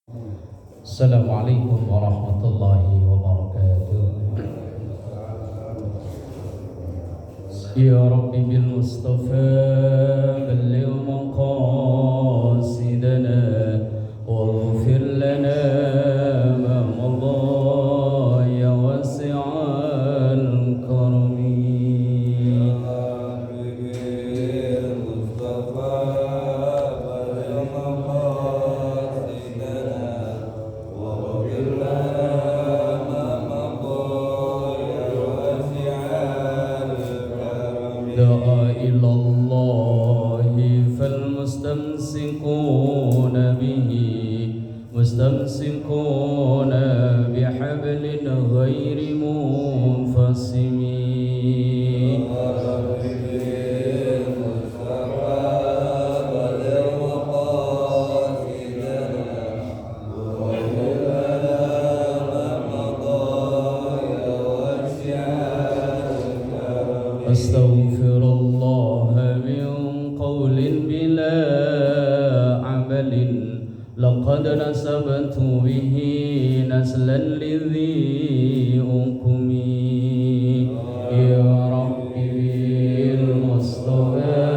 Assalamualaikum warahmatullahi wabarakatuh. Ya Rabbi bil Mustafa balligh maqasidana waghfir lana ma madha ya wasi'al karami. دعا إلى الله فالمستمسكون به مستمسكون بحبل غير منفصم. أستغفر الله من قول بلا عمل لقد نسبت به نسلا لذي أقم. يا ربي بالمصطفى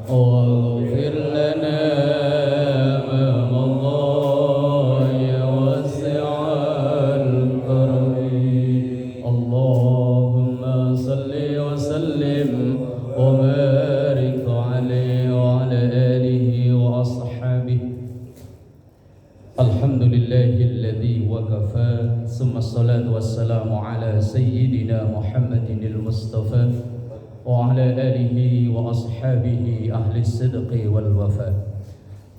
واغفر لنا ما مضى يا واسع الكرم. اللهم صل وسلم وبارك عليه وعلى آله وأصحابه. الحمد لله الذي وكفى ثم الصلاة والسلام على سيدنا محمد المصطفى وعلى آله وأصحابه أهل الصدق والوفاء.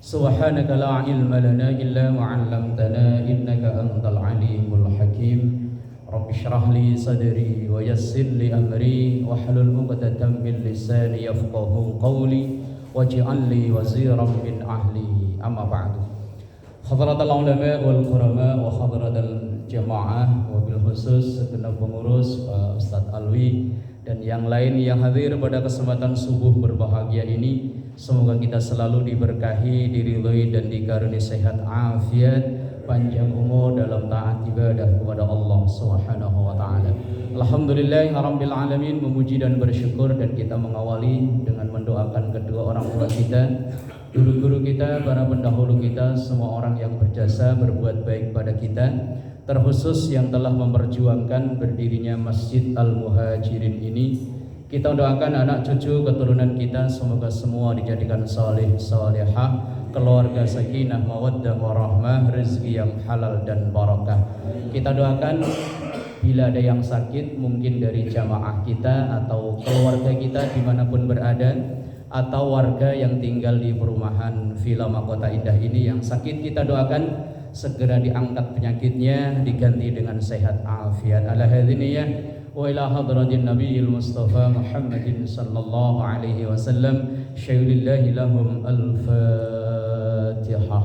سبحانك لا علم لنا إلا ما علمتنا إنك أنت العليم الحكيم. رب اشرح لي صدري ويسر لي أمري واحلل عقدة من لساني يفقهوا قولي واجعل لي وزيرا من أهلي. أما بعد. حضرات العلماء والقرماء وحضرات الجماعة wabil khusus segenap pengurus Pak Ustadz Alwi dan yang lain yang hadir pada kesempatan subuh berbahagia ini, semoga kita selalu diberkahi, diridhoi dan dikaruniai sehat afiat, panjang umur dalam taat ibadah kepada Allah Subhanahu wa taala. Alhamdulillahirabbil alamin, memuji dan bersyukur, dan kita mengawali dengan mendoakan kedua orang tua kita, guru-guru kita, para pendahulu kita, semua orang yang berjasa berbuat baik pada kita, terkhusus yang telah memperjuangkan berdirinya Masjid Al-Muhajirin ini. Kita doakan anak cucu keturunan kita semoga semua dijadikan saleh salehah, keluarga sakinah mawaddah warahmah, rezeki yang halal dan barakah. Kita doakan bila ada yang sakit, mungkin dari jamaah kita atau keluarga kita dimanapun berada, atau warga yang tinggal di perumahan Villa Mahkota Indah ini yang sakit, kita doakan segera diangkat penyakitnya, diganti dengan sehat afiat. Ala hadziniyah wa ila hadratin nabiyil mustafa Muhammadin sallallahu alaihi wasallam. Syai'ulillahi lahum al-fatihah.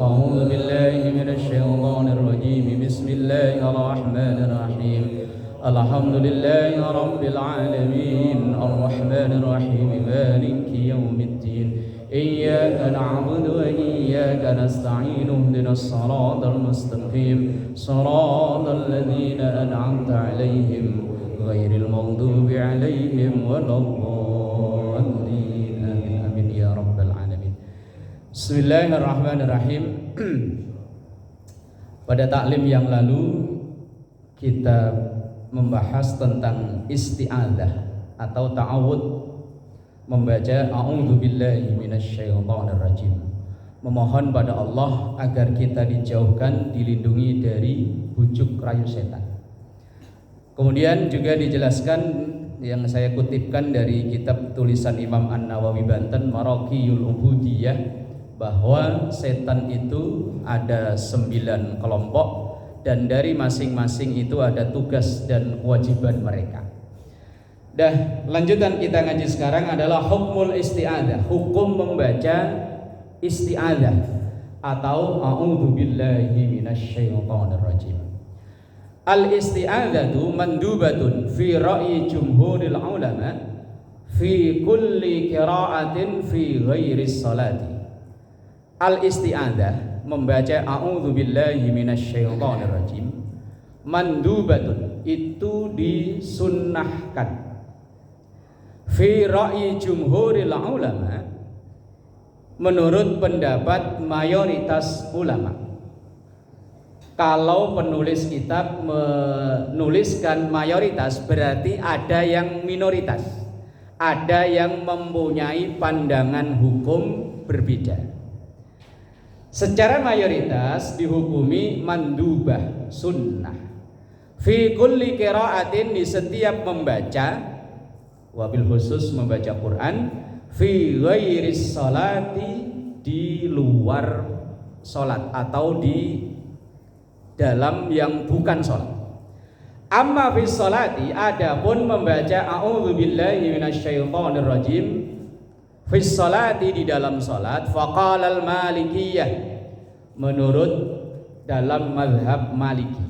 A'udzu billahi minasy syaithanir rajim. Bismillahirrahmanirrahim. Alhamdulillahi rabbil alamin, arrahmanir rahim, maliki yaumiddin. إياك نعبد وإياك نستعين اهدنا الصراط المستقيم صراط الذين أنعمت عليهم غير المغضوب عليهم ولا الضالين آمين آمين يا رب العالمين. Bismillahirrahmanirrahim. Pada taklim yang lalu kita membahas tentang isti'adzah atau ta'awudz, membaca a'udzubillahi minasyaitonir rajim, memohon pada Allah agar kita dijauhkan, dilindungi dari bujuk rayu setan. Kemudian juga dijelaskan yang saya kutipkan dari kitab tulisan Imam An-Nawawi Banten, Maraqiyul Ubudiyah, bahwa setan itu ada 9 kelompok dan dari masing-masing itu ada tugas dan kewajiban mereka. Dah, lanjutan kita ngaji sekarang adalah hukmul isti'adzah, hukum membaca isti'adzah atau a'udzubillahi minasyaitonir rajim. Al-isti'adzatu mandubatun fi ra'yi jumhuril ulama fi kulli qira'atin fi ghairi sholati. Al-isti'adzah membaca a'udzubillahi minasyaitonir rajim mandubatun itu disunnahkan. Fi ra'i jumhuril ulama menurut pendapat mayoritas ulama. Kalau penulis kitab menuliskan mayoritas berarti ada yang minoritas, ada yang mempunyai pandangan hukum berbeda. Secara mayoritas dihukumi mandubah sunnah. Fi kulli qiraatin di setiap membaca, wabil khusus membaca Quran, fi ghairis sholati di luar sholat atau di dalam yang bukan sholat. Amma fi sholati, adapun membaca a'udzubillahi minasyaitonir rajim fi sholati di dalam sholat, faqala al-malikiyah menurut dalam mazhab Maliki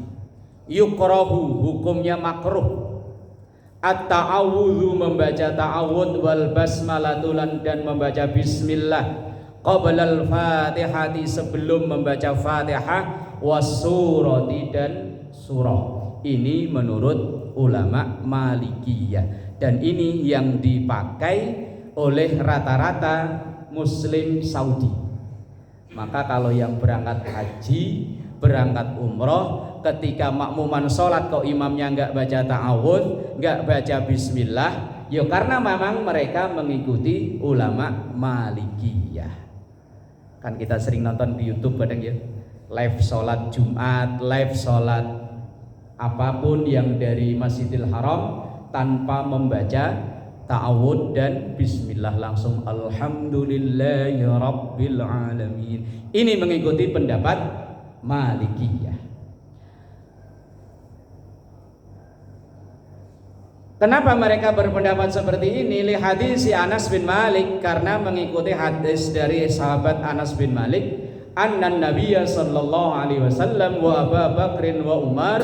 yukrahu hukumnya makruh at-ta'awudzu membaca ta'awud wal basmalatulan dan membaca bismillah qabla al-fatihati sebelum membaca fatihah wasurati dan surah. Ini menurut ulama Malikiyah dan ini yang dipakai oleh rata-rata muslim Saudi. Maka kalau yang berangkat haji, berangkat umroh, ketika makmuman sholat kok imamnya nggak baca ta'awudz, nggak baca bismillah, ya karena memang mereka mengikuti ulama Malikiyah. Kan kita sering nonton di YouTube kadang ya, live sholat Jumat, live sholat apapun yang dari Masjidil Haram tanpa membaca ta'awudz dan bismillah, langsung alhamdulillahi rabbil alamin. Ini mengikuti pendapat Malikiyah. Kenapa mereka berpendapat seperti ini? Li hadis Anas bin Malik, karena mengikuti hadis dari sahabat Anas bin Malik, annan nabiyya sallallahu alaihi wasallam wa Abu Bakrin wa Umar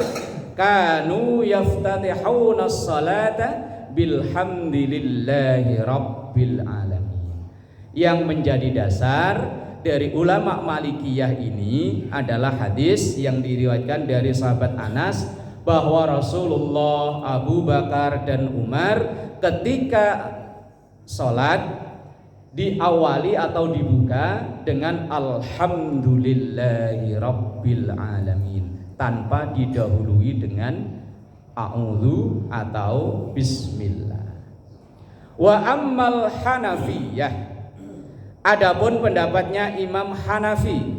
kanu yaftatihuna as-salata bilhamdilillahi rabbil alamin. Yang menjadi dasar dari ulama Malikiyah ini adalah hadis yang diriwayatkan dari sahabat Anas bahwa Rasulullah, Abu Bakar dan Umar ketika sholat diawali atau dibuka dengan alhamdulillahi rabbil alamin tanpa didahului dengan a'udzu atau bismillah. Wa ammal Hanafiyah, adapun pendapatnya Imam Hanafi,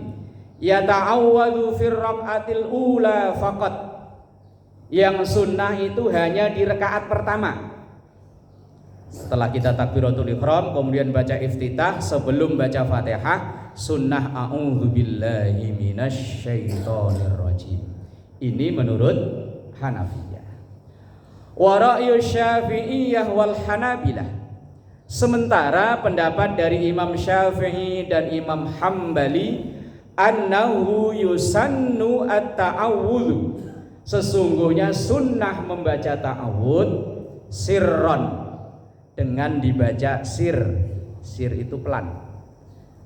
yata'awwadzu fir rakaatil ula faqat, yang sunnah itu hanya di rakaat pertama. Setelah kita takbiratul ihram kemudian baca iftitah, sebelum baca Fatihah sunnah a'udzubillahi minasyaitonir rajim. Ini menurut Hanafiyah. Wa ra'yu Syafi'iyah wal Hanabilah, sementara pendapat dari Imam Syafi'i dan Imam Hambali, annahu yusannu at-ta'awudzu, sesungguhnya sunnah membaca ta'awud sirron, dengan dibaca sir itu pelan.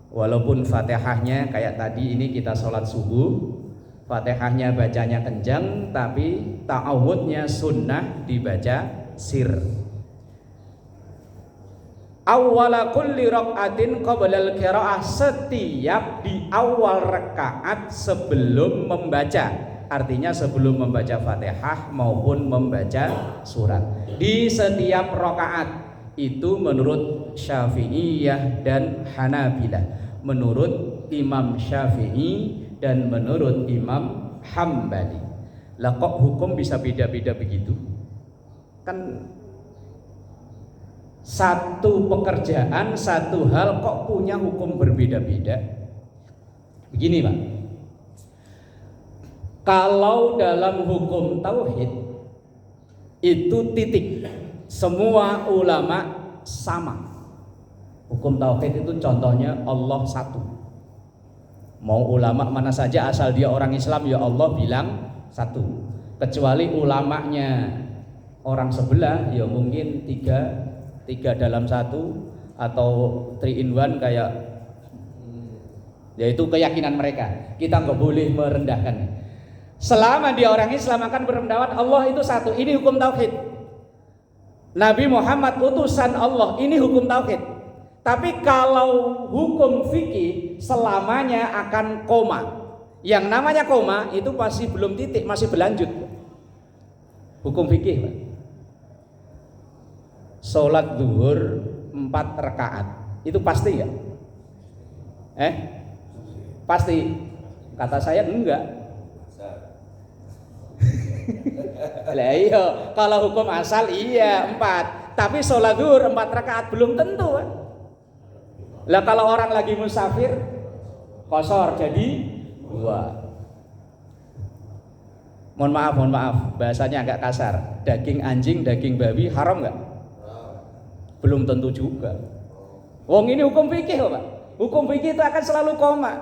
Walaupun Fatihahnya kayak tadi ini kita sholat subuh, Fatihahnya bacanya kencang, tapi ta'awudnya sunnah dibaca sir. Awwala kulli rak'atin qabla al-qira'ah, setiap di awal rakaat sebelum membaca, artinya sebelum membaca Fatihah maupun membaca surat. Di setiap rakaat itu menurut Syafi'iyah dan Hanabilah, menurut Imam Syafi'i dan menurut Imam Hambali. Lah kok hukum bisa beda-beda begitu? Kan satu pekerjaan, satu hal kok punya hukum berbeda-beda? Begini Pak, kalau dalam hukum tauhid itu titik, semua ulama sama. Hukum tauhid itu contohnya Allah satu. Mau ulama mana saja asal dia orang Islam, ya Allah bilang satu. Kecuali ulamanya orang sebelah, ya mungkin 3 3 dalam 1 atau 3 in 1 kayak, yaitu keyakinan mereka. Kita nggak boleh merendahkan. Selama dia orang Islam akan berpendapat Allah itu satu, ini hukum tauhid. Nabi Muhammad utusan Allah, ini hukum tauhid. Tapi kalau hukum fikih selamanya akan koma. Yang namanya koma itu pasti belum titik, masih berlanjut. Hukum fikih, Pak. Sholat zuhur 4 rakaat itu pasti ya? Pasti. Kata saya enggak. Lah iya, kalau hukum asal iya 4, tapi sholat zuhur 4 rakaat belum tentu kan? Lah kalau orang lagi musafir qashar jadi 2. Mohon maaf, bahasanya agak kasar. Daging anjing, daging babi haram nggak? Belum tentu juga. Wong ini hukum fikih Pak. Hukum fikih itu akan selalu koma.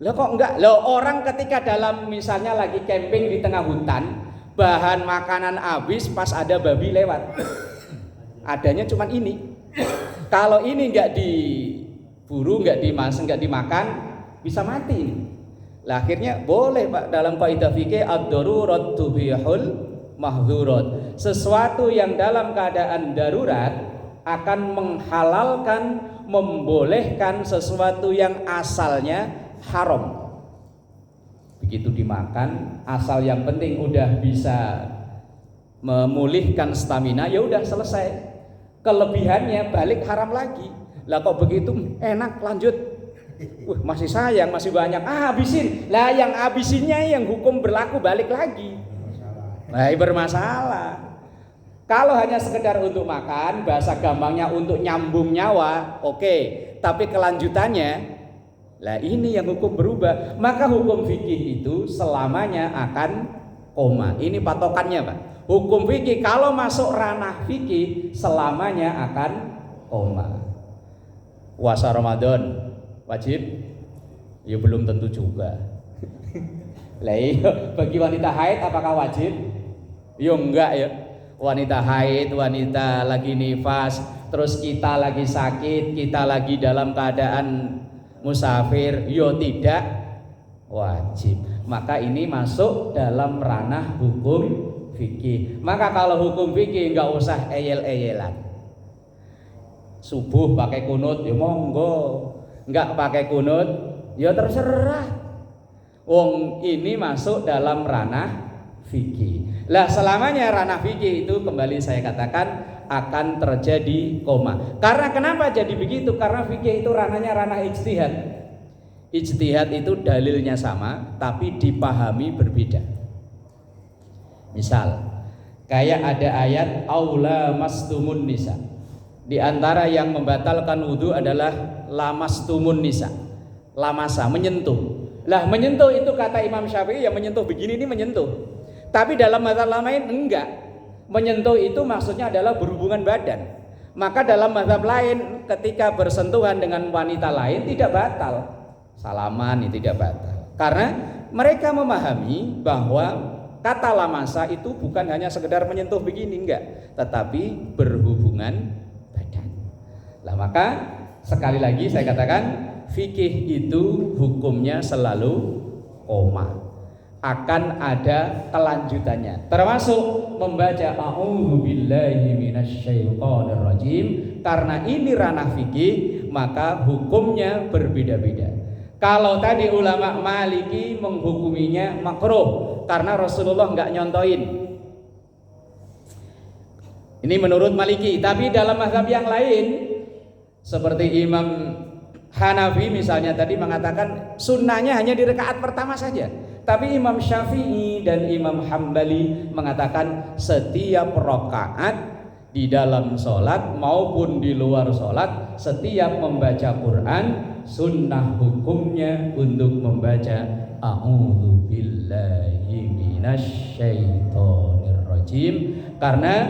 Lah kok enggak? Lah orang ketika dalam misalnya lagi camping di tengah hutan, bahan makanan habis pas ada babi lewat. Adanya cuman ini. Kalau ini enggak diburu, enggak dimakan, bisa mati ini. Lah akhirnya boleh Pak dalam kaidah fikih ad-darurat tubihul mahdzurat. Sesuatu yang dalam keadaan darurat akan menghalalkan, membolehkan sesuatu yang asalnya haram. Begitu dimakan, asal yang penting udah bisa memulihkan stamina, ya udah selesai. Kelebihannya balik haram lagi. Lah kok begitu enak lanjut. Masih sayang, masih banyak. Habisin. Lah yang habisinnya yang hukum berlaku balik lagi. Nah, bermasalah. Kalau hanya sekedar untuk makan, bahasa gampangnya untuk nyambung nyawa, oke. Tapi kelanjutannya, lah ini yang hukum berubah. Maka hukum fikih itu selamanya akan koma. Ini patokannya Pak. Hukum fikih kalau masuk ranah fikih selamanya akan koma. Puasa Ramadan wajib? Ya belum tentu juga. Lah iya, bagi wanita haid apakah wajib? Ya enggak ya. Wanita haid, wanita lagi nifas, terus kita lagi sakit, kita lagi dalam keadaan musafir, yo tidak wajib. Maka ini masuk dalam ranah hukum fikih. Maka kalau hukum fikih nggak usah eyel-eyelan. Subuh pakai kunut, ya monggo. Nggak pakai kunut, ya terserah. Wong ini masuk dalam ranah fikih. Lah selamanya ranah fikih itu kembali saya katakan akan terjadi koma. Karena kenapa jadi begitu? Karena fikih itu ranahnya ranah ijtihad. Ijtihad itu dalilnya sama tapi dipahami berbeda. Misal kayak ada ayat aula mastumun nisa. Di antara yang membatalkan wudu adalah lamastumun nisa. Lamasa, menyentuh. Lah menyentuh itu kata Imam Syafi'i yang menyentuh begini ini menyentuh. Tapi dalam mazhab lain enggak. Menyentuh itu maksudnya adalah berhubungan badan. Maka dalam mazhab lain ketika bersentuhan dengan wanita lain tidak batal. Salaman itu tidak batal. Karena mereka memahami bahwa kata lamasa itu bukan hanya sekedar menyentuh begini enggak, tetapi berhubungan badan. Lah maka sekali lagi saya katakan fikih itu hukumnya selalu koma. Akan ada kelanjutannya, termasuk membaca a'udzubillahi minasyaitonirrajim. Karena ini ranah fikih, maka hukumnya berbeda-beda. Kalau tadi ulama Maliki menghukuminya makruh karena Rasulullah nggak nyontoin. Ini menurut Maliki, tapi dalam mazhab yang lain seperti Imam Hanafi misalnya tadi mengatakan sunnahnya hanya di rakaat pertama saja. Tapi Imam Syafi'i dan Imam Hambali mengatakan setiap rakaat di dalam sholat maupun di luar sholat, setiap membaca Quran sunnah hukumnya untuk membaca a'udzubillahi minasyaitonirrajim, karena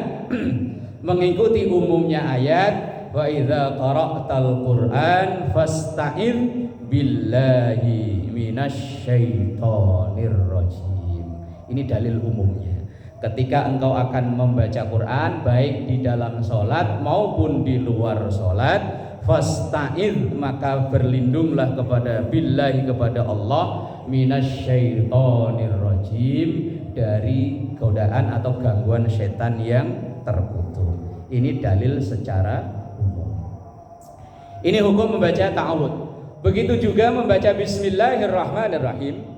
mengikuti umumnya ayat wa idza qara'tal Qur'an fasta'idz billahi minasyaitonir rajim. Ini dalil umumnya. Ketika engkau akan membaca Quran, baik di dalam sholat maupun di luar sholat, fasta'idz, maka berlindunglah kepada billahi, kepada Allah, minasyaitonir rajim, dari godaan atau gangguan setan yang terkutuk. Ini dalil secara umum. Ini hukum membaca ta'awudz. Begitu juga membaca bismillahirrahmanirrahim.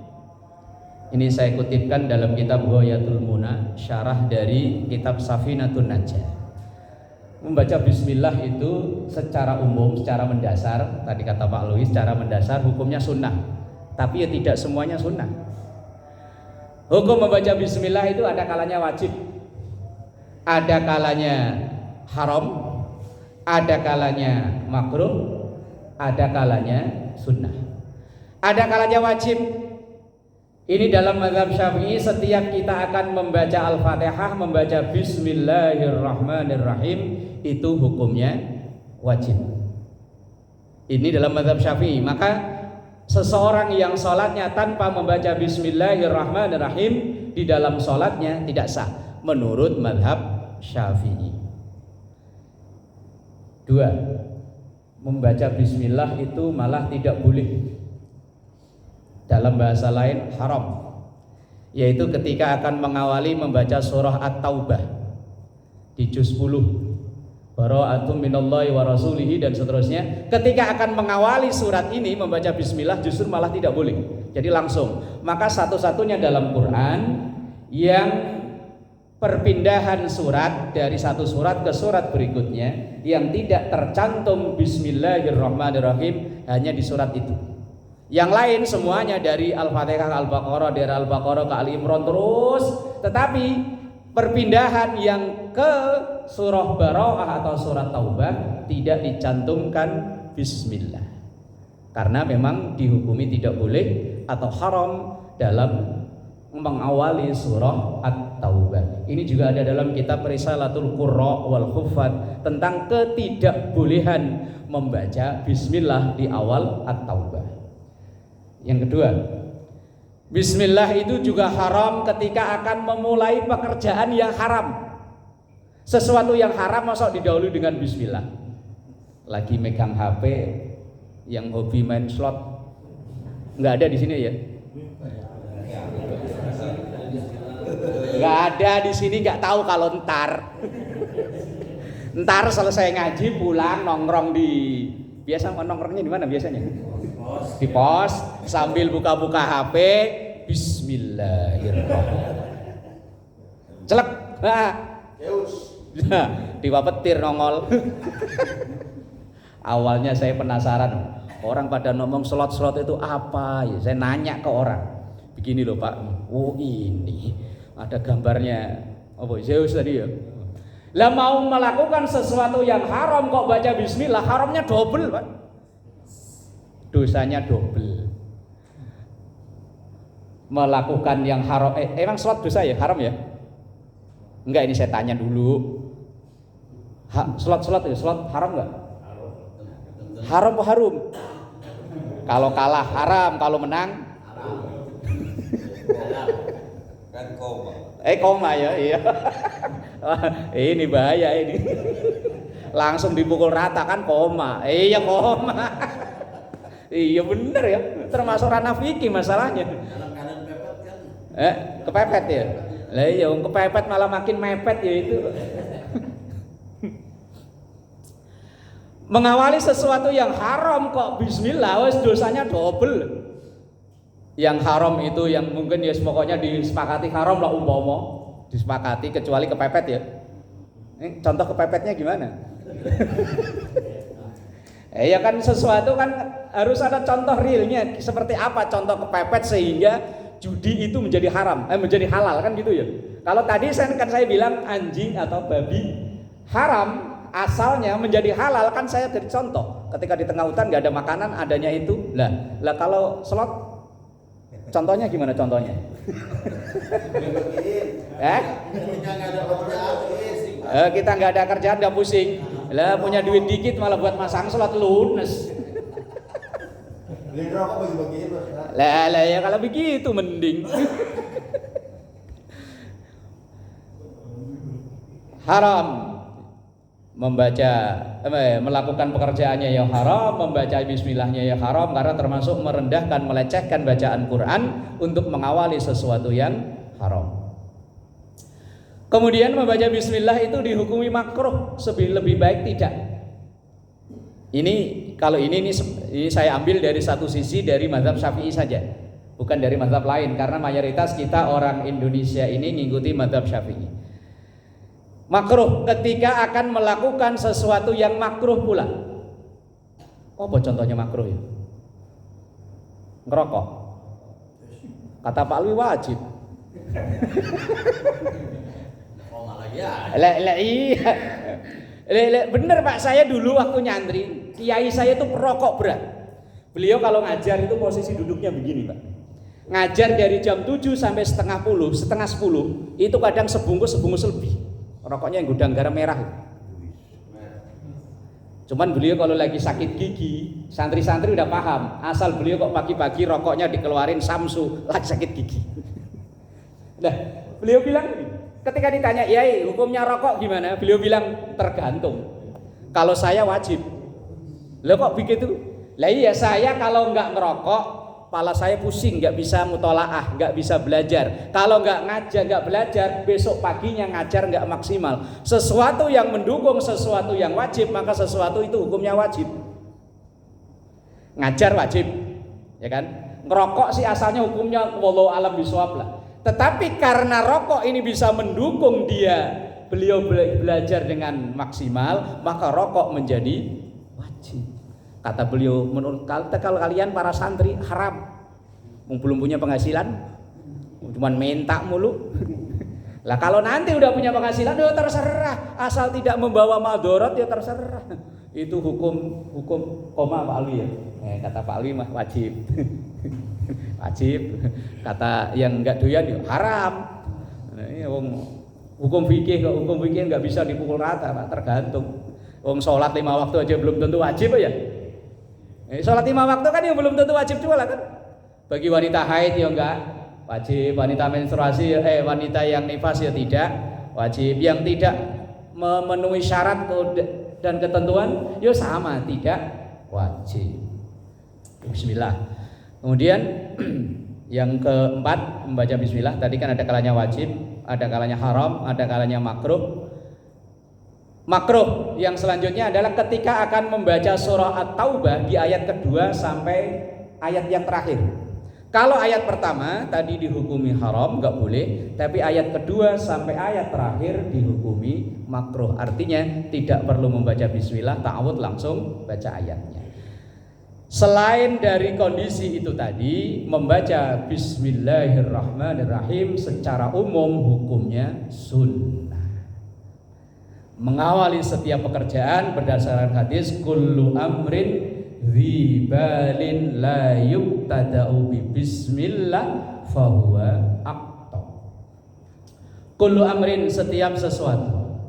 Ini saya kutipkan dalam kitab Ghayatul Muna, syarah dari kitab Safinatun Najah. Membaca bismillah itu secara umum, secara mendasar, tadi kata Pak Louis, secara mendasar hukumnya sunnah. Tapi ya tidak semuanya sunnah. Hukum membaca bismillah itu ada kalanya wajib, ada kalanya haram, ada kalanya makruh, ada kalanya sunnah. Ada kalanya wajib. Ini dalam mazhab Syafi'i, setiap kita akan membaca Al-Fatihah, membaca Bismillahirrahmanirrahim, itu hukumnya wajib. Ini dalam mazhab Syafi'i. Maka seseorang yang sholatnya tanpa membaca Bismillahirrahmanirrahim di dalam sholatnya tidak sah menurut mazhab Syafi'i. 2. Membaca Bismillah itu malah tidak boleh. Dalam bahasa lain haram, yaitu ketika akan mengawali membaca surah At-Taubah di juz 10, bara'atum minallahi wa rasulihi dan seterusnya. Ketika akan mengawali surat ini membaca bismillah justru malah tidak boleh. Jadi langsung. Maka satu-satunya dalam Quran yang perpindahan surat dari satu surat ke surat berikutnya yang tidak tercantum bismillahirrahmanirrahim hanya di surat itu. Yang lain semuanya dari Al-Fatihah ke Al-Baqarah, dari Al-Baqarah ke Ali Imran terus. Tetapi perpindahan yang ke surah Bara'ah atau surat Taubah tidak dicantumkan bismillah, karena memang dihukumi tidak boleh atau haram dalam mengawali surah At-Taubah. Ini juga ada dalam kitab Risalatul Qurra wal Huffaz tentang ketidakbolehan membaca bismillah di awal At-Taubah. Yang kedua, bismillah itu juga haram ketika akan memulai pekerjaan yang haram. Sesuatu yang haram masa didahului dengan bismillah. Lagi megang HP, yang hobi main slot, nggak ada di sini ya? Nggak ada di sini, nggak tahu kalau ntar selesai ngaji pulang nongkrong di, biasa nongkrongnya di mana biasanya? Di pos sambil buka-buka HP, bismillahirrahmanirrahim. Celek. Nah, diwapetir nongol. Awalnya saya penasaran, orang pada ngomong slot-slot itu apa ya? Saya nanya ke orang. Begini loh Pak. Oh ini ada gambarnya. Oh Zeus tadi ya. Lah mau melakukan sesuatu yang haram kok baca bismillah, haramnya double Pak. Dosanya double. Melakukan yang haram, emang sholat dosa ya? Haram ya? Enggak, ini saya tanya dulu. Sholat ya? Sholat haram enggak? Haram apa harum? Kalau kalah haram, kalau menang kan koma. Koma ya, iya. Ini bahaya ini. Langsung dipukul rata kan koma. Iya koma. Iya bener ya, termasuk ranah fikih masalahnya. Kanan pepet kan? Kepepet ya. Lah iya, kepepet malah makin mepet ya itu. Mengawali sesuatu yang haram kok bismillah, wes dosanya double. Yang haram itu yang mungkin ya pokoknya disepakati haram lah umpama, disepakati kecuali kepepet ya. Contoh kepepetnya gimana? Ya kan sesuatu kan harus ada contoh realnya, seperti apa contoh kepepet sehingga judi itu menjadi haram, menjadi halal kan gitu ya. Kalau tadi saya bilang anjing atau babi haram asalnya menjadi halal kan saya dari contoh. Ketika di tengah hutan nggak ada makanan, adanya itu. Lah kalau slot contohnya gimana contohnya? Kita nggak ada kerjaan nggak pusing. Lah punya duit dikit malah buat masang slot lunes. Beli rokok bagi-bagiin Mas. Lah ya kalau begitu mending. haram membaca melakukan pekerjaannya ya haram, membaca bismillahnya ya haram, karena termasuk merendahkan, melecehkan bacaan Quran untuk mengawali sesuatu yang haram. Kemudian membaca bismillah itu dihukumi makruh, lebih baik tidak. Ini kalau ini saya ambil dari satu sisi dari mazhab Syafi'i saja, bukan dari mazhab lain, karena mayoritas kita orang Indonesia ini mengikuti mazhab Syafi'i. Makruh ketika akan melakukan sesuatu yang makruh pula. Apa contohnya makruh ya? Ngerokok. Kata Pak Alwi wajib. Oh malah ya. Iya. Bener Pak, saya dulu waktu nyantri, kiai saya itu perokok berat. Beliau kalau ngajar itu posisi duduknya begini Pak. Ngajar dari jam 7 sampai setengah 10, itu kadang sebungkus lebih. Rokoknya yang gudang garam merah. Cuman beliau kalau lagi sakit gigi, santri-santri udah paham. Asal beliau kok pagi-pagi rokoknya dikeluarin Samsu, lagi sakit gigi. Nah, beliau bilang, ketika ditanya, "Yai, hukumnya rokok gimana?" Beliau bilang, "Tergantung. Kalau saya wajib." Loh kok begitu? Lah iya, saya kalau nggak ngerokok, kepala saya pusing, nggak bisa mutolaah, nggak bisa belajar. Kalau nggak ngajar, nggak belajar, besok paginya ngajar nggak maksimal. Sesuatu yang mendukung sesuatu yang wajib, maka sesuatu itu hukumnya wajib. Ngajar wajib, ya kan? Ngerokok sih asalnya hukumnya wallahu alam bisawab lah. Tetapi karena rokok ini bisa mendukung beliau belajar dengan maksimal, maka rokok menjadi wajib. Kata beliau, menurut kalau kalian para santri haram, belum punya penghasilan, cuman minta mulu. Lah kalau nanti udah punya penghasilan, ya terserah, asal tidak membawa madorot ya terserah. Itu hukum koma Pak Alwi ya. Kata Pak Alwi mah wajib, wajib. Kata yang enggak doyan ya haram. Nah, ini hukum fikih nggak bisa dipukul rata Pak, tergantung. Sholat 5 waktu aja belum tentu wajib ya. Sholat 5 waktu kan yang belum tentu wajib juga lah kan. Bagi wanita haid ya enggak wajib, wanita menstruasi wanita yang nifas ya tidak wajib, yang tidak memenuhi syarat dan ketentuan ya sama tidak wajib. Bismillah. Kemudian yang keempat, membaca bismillah. Tadi kan ada kalanya wajib, ada kalanya haram, ada kalanya makruh. Makruh yang selanjutnya adalah ketika akan membaca surah At-Taubah di ayat kedua sampai ayat yang terakhir. Kalau ayat pertama tadi dihukumi haram, nggak boleh, tapi ayat kedua sampai ayat terakhir dihukumi makruh. Artinya tidak perlu membaca bismillah, ta'awudz langsung baca ayatnya. Selain dari kondisi itu tadi, membaca bismillahirrahmanirrahim secara umum hukumnya sunnah. Mengawali setiap pekerjaan berdasarkan hadis kullu amrin dzibalin la yubtada'u bi bismillah fahuwa aqta. Kullu amrin, setiap sesuatu,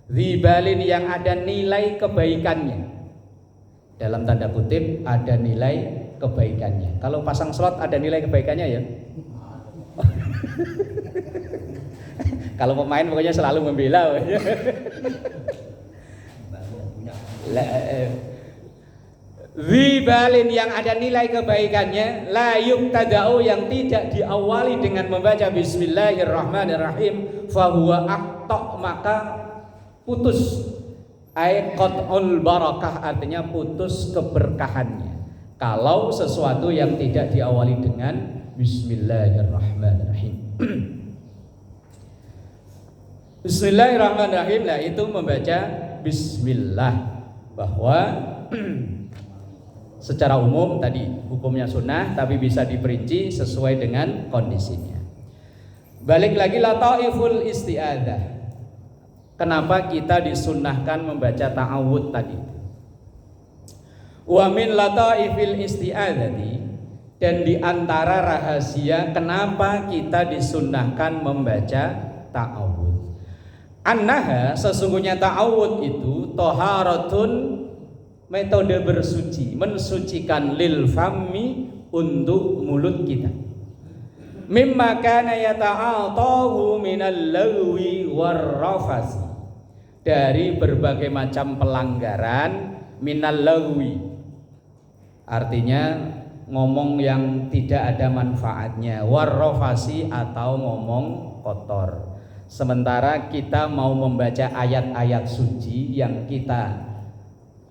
dzibalin yang ada nilai kebaikannya. Dalam tanda kutip ada nilai kebaikannya. Kalau pasang slot ada nilai kebaikannya ya. Kalau pemain pokoknya selalu membela. Dzibalin yang ada nilai kebaikannya, la yuqtada'u yang tidak diawali dengan membaca bismillahirrahmanirrahim, fahuwa aqta, maka putus. Ay qat'ul barakah, artinya putus keberkahannya. Kalau sesuatu yang tidak diawali dengan bismillahirrahmanirrahim. Bismillahirrahmanirrahim, nah itu membaca bismillah, bahwa secara umum tadi hukumnya sunnah, tapi bisa diperinci sesuai dengan kondisinya. Balik lagi lataiful isti'adzah. Kenapa kita disunnahkan membaca ta'awudz tadi? Wa min lataifil isti'adzati, dan di antara rahasia kenapa kita disunnahkan membaca ta'awudz, annaha, sesungguhnya ta'awudz itu toharatun, metode bersuci, mensucikan lil fammi, untuk mulut kita, mimma kana yata'atahu minal lagwi war rafasi, dari berbagai macam pelanggaran, minal lagwi, artinya ngomong yang tidak ada manfaatnya, warrofasi atau ngomong kotor. Sementara kita mau membaca ayat-ayat suci yang kita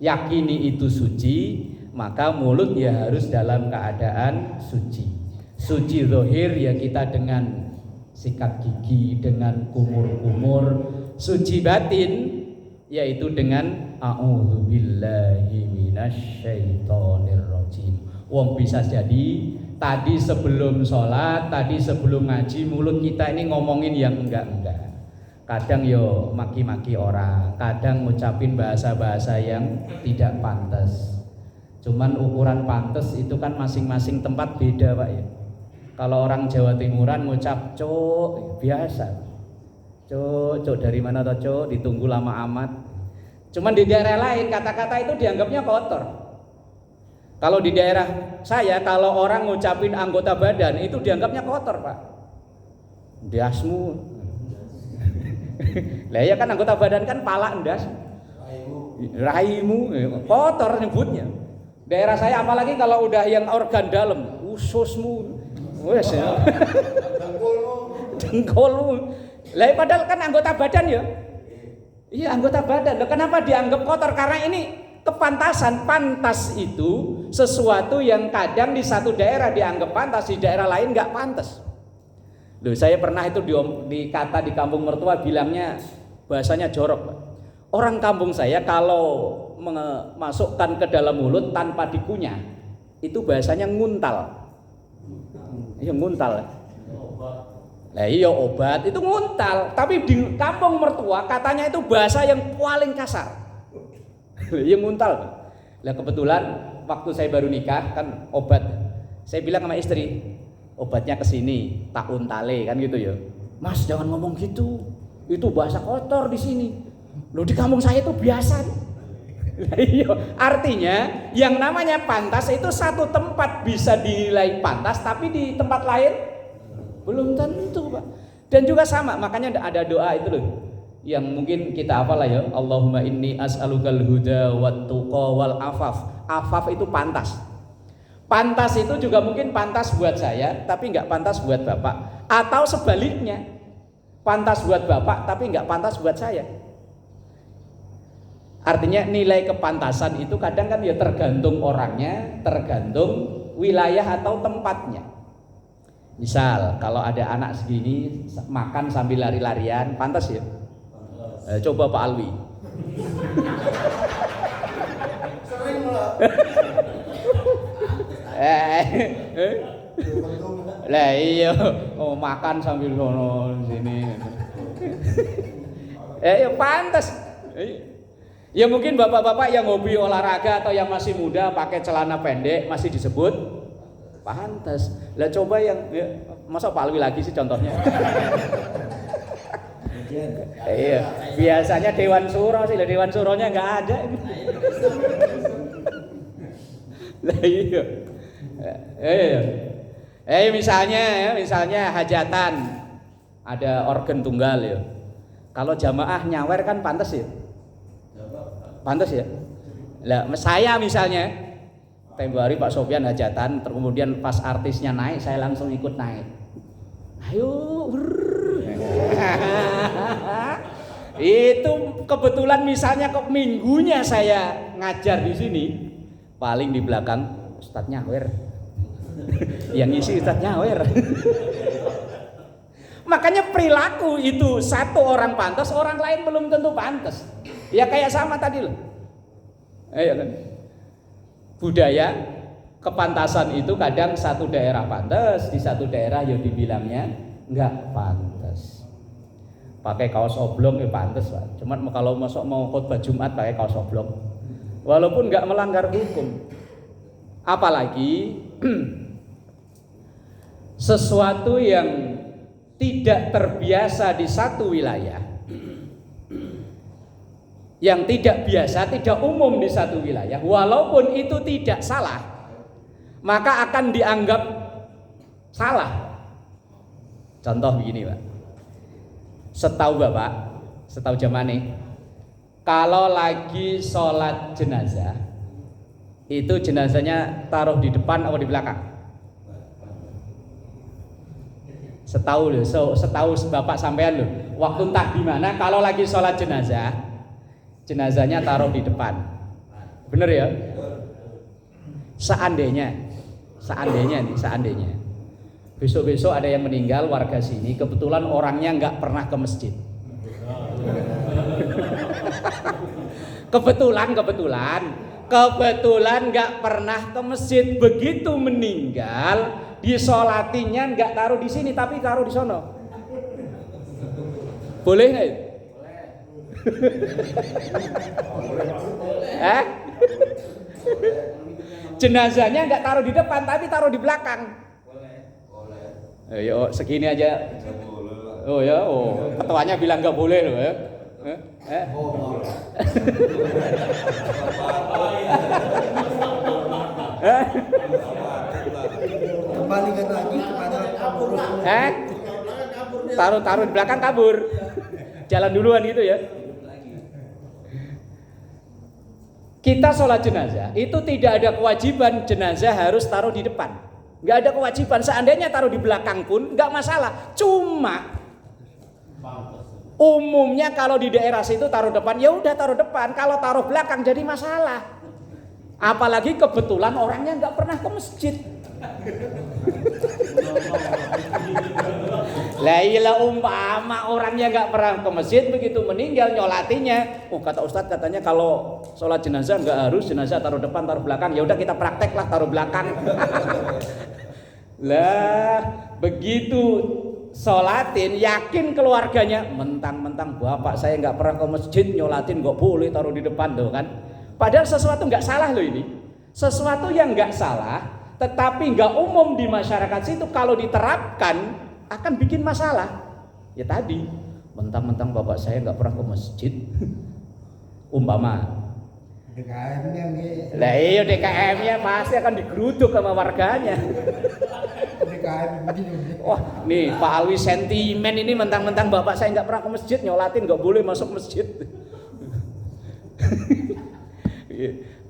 yakini itu suci, maka mulut ya harus dalam keadaan suci. Suci zahir ya kita dengan sikat gigi, dengan kumur-kumur. Suci batin yaitu dengan a'udzubillahi minasyaitonirrajim. Wong bisa jadi tadi sebelum sholat, tadi sebelum ngaji, mulut kita ini ngomongin yang enggak-enggak. Kadang yo maki-maki orang, kadang ngucapin bahasa-bahasa yang tidak pantas. Cuman ukuran pantas itu kan masing-masing tempat beda, Pak ya. Kalau orang Jawa Timuran ngucap cuk biasa. Cuk dari mana toh cuk, ditunggu lama amat. Cuman di daerah lain kata-kata itu dianggapnya kotor. Kalau di daerah saya, kalau orang ngucapin anggota badan itu dianggapnya kotor, Pak. Ndasmu. Lah ya kan anggota badan kan pala endas. Raimu kotor nyebutnya. Daerah saya apalagi kalau udah yang organ dalam, ususmu. Wes ya. Dengkulmu. Lah padahal kan anggota badan ya. Iya, anggota badan. Loh, kenapa dianggap kotor? Karena ini kepantasan. Pantas itu sesuatu yang kadang di satu daerah dianggap pantas, di daerah lain nggak pantas. Loh, saya pernah itu dikata di kampung mertua bilangnya bahasanya jorok, Pak. Orang kampung saya kalau memasukkan ke dalam mulut tanpa dikunyah itu bahasanya nguntal. Iya nguntal. Lah iya obat itu nguntal, tapi di kampung mertua katanya itu bahasa yang paling kasar. Iya nguntal. Lah kebetulan waktu saya baru nikah kan obat. Saya bilang sama istri, obatnya kesini, tak untale kan gitu ya. Mas jangan ngomong gitu, itu bahasa kotor di sini. Loh di kampung saya itu biasa. Iya, artinya yang namanya pantas itu satu tempat bisa dinilai pantas, tapi di tempat lain belum tentu, Pak. Dan juga sama, makanya ada doa itu loh, yang mungkin kita hafal lah ya. Allahumma inni as'alukal huda wat tuqa wal afaf. Afaf itu pantas. Pantas itu juga mungkin pantas buat saya, tapi nggak pantas buat Bapak. Atau sebaliknya, pantas buat Bapak, tapi nggak pantas buat saya. Artinya nilai kepantasan itu kadang kan ya tergantung orangnya, tergantung wilayah atau tempatnya. Misal kalau ada anak segini makan sambil lari-larian, pantas ya? Coba Pak Alwi. Sering lah. Lah iya, oh makan sambil sono sini. Ya pantas. Ya mungkin bapak-bapak yang hobi olahraga atau yang masih muda pakai celana pendek masih disebut pantas. Lah coba yang masa Pak Alwi lagi sih contohnya. Iya, biasanya Dewan Suro sih, lah Dewan Suronya nggak ada. Lah iya. Misalnya hajatan ada organ tunggal ya. Kalau jamaah nyawer kan pantas ya. Pantas ya. Lah saya misalnya tempo hari Pak Sofyan hajatan, kemudian pas artisnya naik saya langsung ikut naik. Ayo. Itu kebetulan misalnya kok minggunya saya ngajar di sini, paling di belakang Ustadz nyawer. Yang ngisi Ustadz nyawer. Makanya perilaku itu satu orang pantas, orang lain belum tentu pantas. Ya kayak sama tadi loh. Kan? Budaya kepantasan itu kadang satu daerah pantas, di satu daerah ya dibilangnya enggak pantas. Pakai kaos oblong ya pantas, Pak. Cuman kalau masuk mau khutbah Jumat pakai kaos oblong, walaupun enggak melanggar hukum. Apalagi sesuatu yang tidak terbiasa di satu wilayah, yang tidak biasa, tidak umum di satu wilayah, walaupun itu tidak salah, maka akan dianggap salah. Contoh begini, Pak. Setahu Bapak, setahu zaman nih, Kalau lagi sholat jenazah, itu jenazahnya taruh di depan atau di belakang? Setahu loh, setahu bapak sampean loh. Waktu entah di mana, kalau lagi sholat jenazah, jenazahnya taruh di depan. Bener ya? Seandainya besok-besok ada yang meninggal warga sini, kebetulan orangnya nggak pernah ke masjid. kebetulan nggak pernah ke masjid, begitu meninggal disolatinya nggak taruh di sini tapi taruh di sono. Boleh nggak? Jenazahnya nggak taruh di depan tapi taruh di belakang. Yo segini aja. Oh ya, ketuanya bilang nggak boleh loh ya. Kembalikan lagi kepada kabur. Taruh di belakang kabur. Jalan duluan gitu ya. Kita sholat jenazah itu tidak ada kewajiban jenazah harus taruh di depan. Nggak ada kewajiban. Seandainya taruh di belakang pun nggak masalah. Cuma umumnya kalau di daerah situ taruh depan, ya udah taruh depan. Kalau taruh belakang jadi masalah. Apalagi kebetulan orangnya nggak pernah ke masjid. Lah iyalah umpama orangnya nggak pernah ke masjid, begitu meninggal nyolatinya. Kata Ustadz katanya kalau sholat jenazah nggak harus jenazah taruh depan taruh belakang. Ya udah kita praktek lah taruh belakang. Lah begitu sholatin yakin keluarganya, mentang-mentang bapak saya nggak pernah ke masjid nyolatin nggak boleh taruh di depan tuh kan. Padahal sesuatu nggak salah loh ini. Sesuatu yang nggak salah tetapi nggak umum di masyarakat situ, kalau diterapkan akan bikin masalah. Ya tadi, mentang-mentang bapak saya nggak pernah ke masjid, umpama. DKM-nya nih. Lah iya DKM-nya pasti akan digeruduk sama warganya. DKM begini. Wah, nih Pak Alwi sentimen ini mentang-mentang bapak saya nggak pernah ke masjid nyolatin nggak boleh masuk masjid.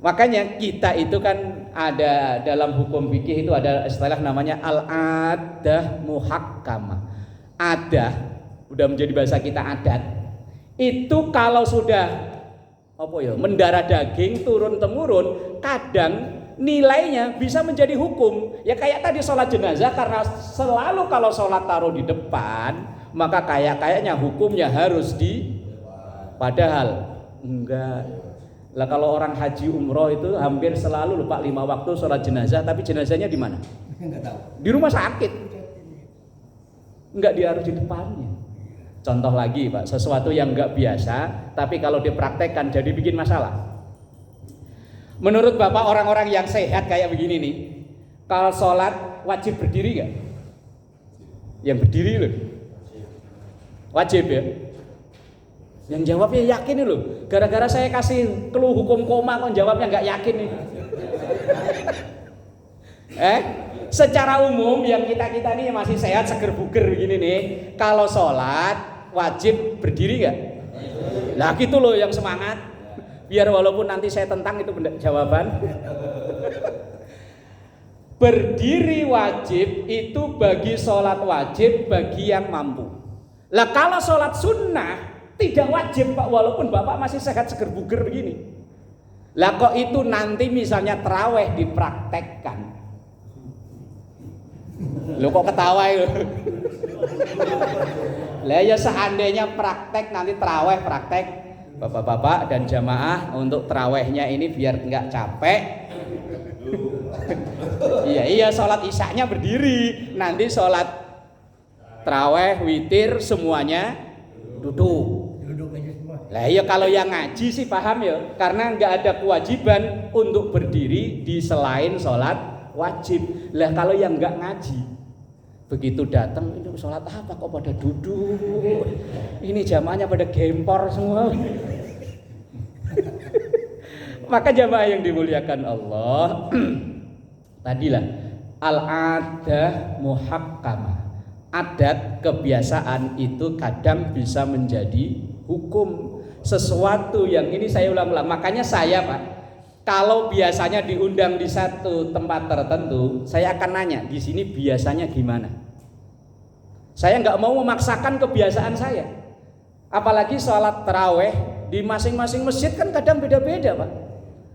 Makanya kita itu kan ada dalam hukum fikih itu ada istilah namanya al-adah muhakkamah. Adah udah menjadi bahasa kita adat. Itu kalau sudah mendarah daging turun temurun, kadang nilainya bisa menjadi hukum. Ya kayak tadi sholat jenazah, karena selalu kalau sholat taruh di depan, maka kayaknya hukumnya harus di, padahal enggak. Lah kalau orang haji umroh itu hampir selalu lupa 5 waktu sholat jenazah, tapi jenazahnya di mana? Enggak tahu. Di rumah sakit. Enggak harus di depannya. Contoh lagi Pak, sesuatu yang enggak biasa, tapi kalau dipraktekkan jadi bikin masalah. Menurut Bapak orang-orang yang sehat kayak begini nih, kalau sholat wajib berdiri enggak? Yang berdiri loh. Wajib ya? Yang jawabnya yakin nih loh. Gara-gara saya kasih clue hukum koma kok jawabnya nggak yakin nih. Secara umum yang kita nih masih sehat seger buger begini nih, kalau sholat wajib berdiri nggak? Lah gitu loh yang semangat. Biar walaupun nanti saya tentang itu jawaban. Berdiri wajib itu bagi sholat wajib bagi yang mampu. Lah kalau sholat sunnah tidak wajib Pak, walaupun Bapak masih sehat seger buger begini. Lah kok itu nanti misalnya tarawih dipraktekkan. Lo kok ketawa ya? Lah ya seandainya praktek nanti tarawih praktek Bapak-bapak dan jamaah untuk tarawihnya ini biar nggak capek. Iya sholat isyaknya berdiri, nanti sholat tarawih witir semuanya duduk. Lah ya kalau yang ngaji sih paham ya, karena nggak ada kewajiban untuk berdiri di selain sholat wajib. Lah kalau yang nggak ngaji, begitu datang ini sholat apa kok pada duduk? Ini jamaahnya pada gempor semua. Maka jamaah yang dimuliakan Allah, tadilah al-adah muhakkamah. Adat kebiasaan itu kadang bisa menjadi hukum. sesuatu yang ini saya ulang-ulang. Makanya saya Pak, kalau biasanya diundang di satu tempat tertentu, saya akan nanya di sini biasanya gimana. Saya nggak mau memaksakan kebiasaan saya. Apalagi sholat taraweh di masing-masing masjid kan kadang beda-beda Pak.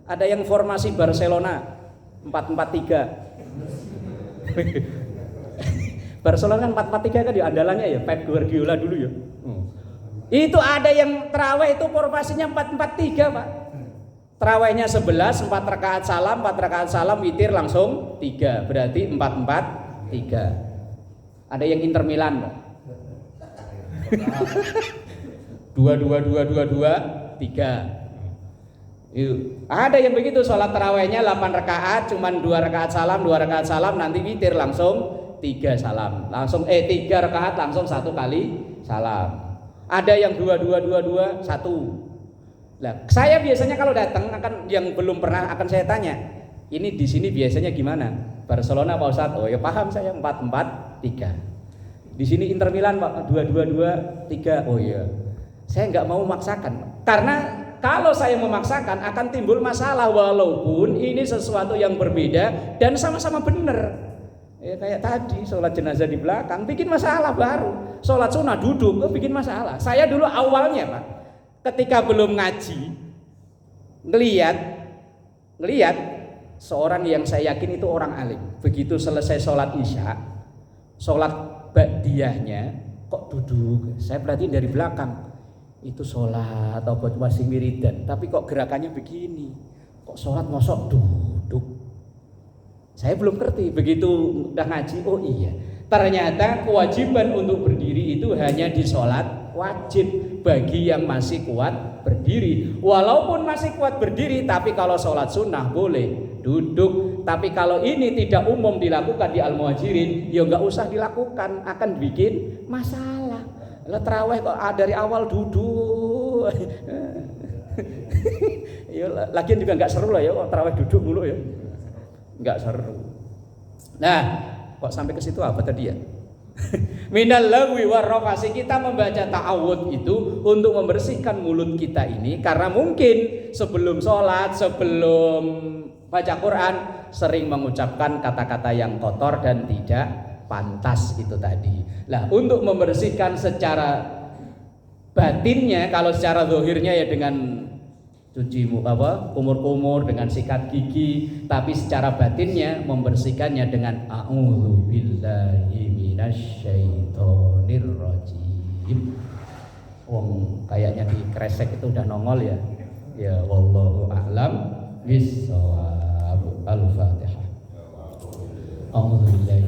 Ada yang formasi Barcelona 4-4-3. Barcelona kan 4-4-3 kan ya andalannya ya Pep Guardiola dulu ya. Itu ada yang tarawih itu formasinya 4-4-3 Pak. Tarawihnya 11, 4 rakaat salam, witir langsung 3. Berarti 4-4-3. Ada yang Inter Milan Pak. 2-2-2-2-2-3. Itu. Ada yang begitu sholat tarawihnya 8 rakaat, cuman 2 rakaat salam, nanti witir langsung 3 salam. Langsung 3 rakaat langsung 1 kali salam. Ada yang 2-2-2-2-1. Lah, saya biasanya kalau datang akan yang belum pernah akan saya tanya, ini di sini biasanya gimana? Barcelona Pak Ustadz? Oh ya paham saya 4-4-3. Di sini Inter Milan Pak 2-2-2-3. Oh iya. Saya nggak mau memaksakan. Karena kalau saya memaksakan akan timbul masalah walaupun ini sesuatu yang berbeda dan sama-sama benar. Ya kayak tadi sholat jenazah di belakang bikin masalah baru, sholat sunnah duduk bikin masalah. Saya dulu awalnya Pak, ketika belum ngaji, ngelihat seorang yang saya yakin itu orang alim. Begitu selesai sholat isya, sholat ba'diyahnya kok duduk. Saya perhatiin dari belakang, itu sholat atau masih wiridan, tapi kok gerakannya begini, kok sholat mosok duduk. Saya belum ngerti, begitu udah ngaji, oh iya, ternyata kewajiban untuk berdiri itu hanya di sholat wajib bagi yang masih kuat berdiri. Walaupun masih kuat berdiri, tapi kalau sholat sunnah boleh duduk. Tapi kalau ini tidak umum dilakukan di Al-Muhajirin, ya nggak usah dilakukan, akan bikin masalah. Lah tarawih kok dari awal duduk. Ya, lagian juga nggak seru lah ya, tarawih duduk dulu ya. Enggak seru. Nah, kok sampai ke situ apa tadi ya? Minal lagwi warrafasi, kita membaca ta'awud itu untuk membersihkan mulut kita ini karena mungkin sebelum sholat, sebelum baca Quran sering mengucapkan kata-kata yang kotor dan tidak pantas itu tadi. Nah, untuk membersihkan secara batinnya, kalau secara zahirnya ya dengan cuci kumur-kumur dengan sikat gigi, tapi secara batinnya membersihkannya dengan a'udzubillahi minasyaitonir rajim. Wong kayaknya di kresek itu udah nongol ya. Ya wallahu a'lam bissawab. Al-Fatihah. A'udzubillahi